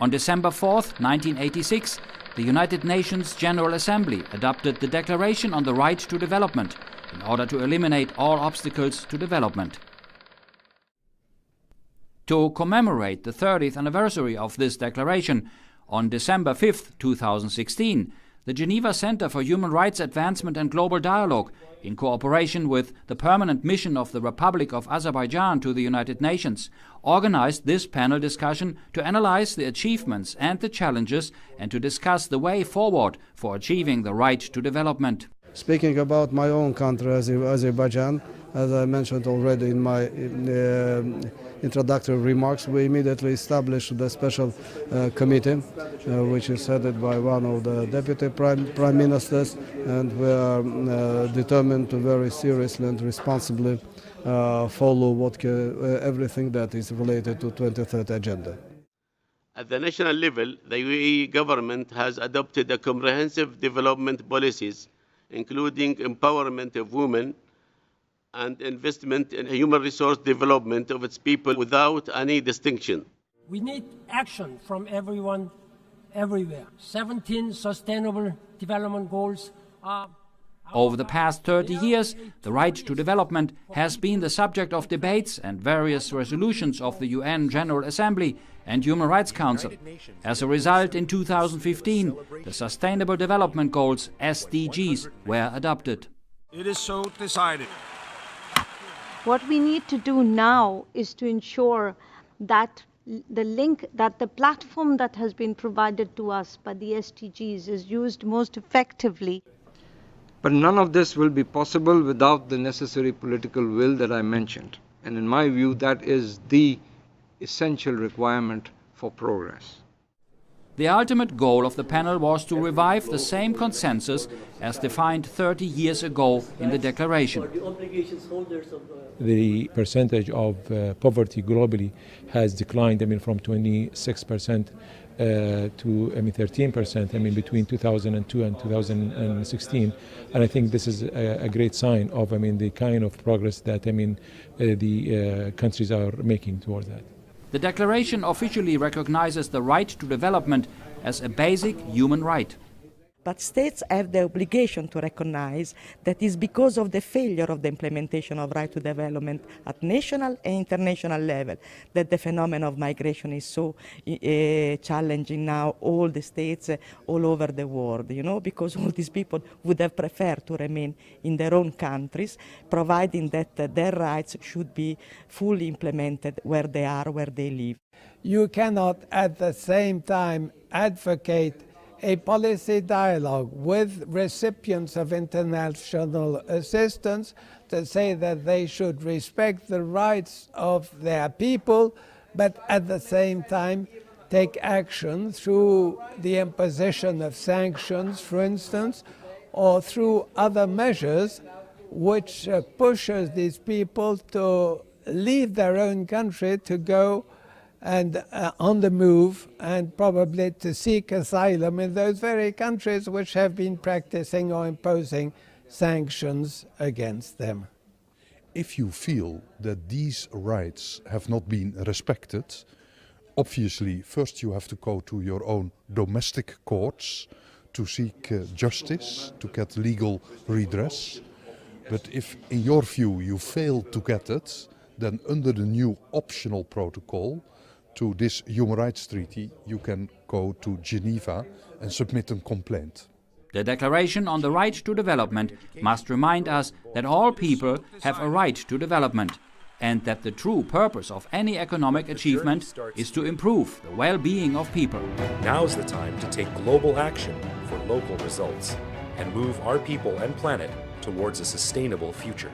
On December 4, 1986, the United Nations General Assembly adopted the Declaration on the Right to Development in order to eliminate all obstacles to development. To commemorate the 30th anniversary of this declaration, on December 5, 2016, the Geneva Centre for Human Rights Advancement and Global Dialogue, in cooperation with the Permanent Mission of the Republic of Azerbaijan to the United Nations, organized this panel discussion to analyze the achievements and the challenges and to discuss the way forward for achieving the right to development. Speaking about my own country, Azerbaijan, as I mentioned already in my introductory remarks, we immediately established the special committee, which is headed by one of the deputy prime ministers, and we are determined to very seriously and responsibly follow everything that is related to 2030 agenda. At the national level, the UAE government has adopted a comprehensive development policies, including empowerment of women and investment in human resource development of its people without any distinction. We need action from everyone, everywhere. 17 Sustainable Development Goals are... Over the past 30 years, the right to development has been the subject of debates and various resolutions of the UN General Assembly and Human Rights Council. As a result, in 2015, the Sustainable Development Goals, SDGs, were adopted. It is so decided. What we need to do now is to ensure that the platform that has been provided to us by the SDGs is used most effectively. But none of this will be possible without the necessary political will that I mentioned. And in my view, that is the essential requirement for progress. The ultimate goal of the panel was to revive the same consensus as defined 30 years ago in the declaration. The percentage of poverty globally has declined, from 26% to 13%, between 2002 and 2016. And I think this is a great sign of, the kind of progress that, the countries are making towards that. The declaration officially recognizes the right to development as a basic human right. But states have the obligation to recognize that it's because of the failure of the implementation of right to development at national and international level that the phenomenon of migration is so challenging now all the states all over the world, because all these people would have preferred to remain in their own countries, providing that their rights should be fully implemented where they are, where they live. You cannot at the same time advocate a policy dialogue with recipients of international assistance to say that they should respect the rights of their people, but at the same time take action through the imposition of sanctions, for instance, or through other measures which pushes these people to leave their own country to go and on the move, and probably to seek asylum in those very countries which have been practicing or imposing sanctions against them. If you feel that these rights have not been respected, obviously first you have to go to your own domestic courts to seek justice, to get legal redress. But if in your view you fail to get it, then under the new optional protocol to this human rights treaty, you can go to Geneva and submit a complaint. The Declaration on the Right to Development must remind us that all people have a right to development, and that the true purpose of any economic achievement is to improve the well-being of people. Now's the time to take global action for local results and move our people and planet towards a sustainable future.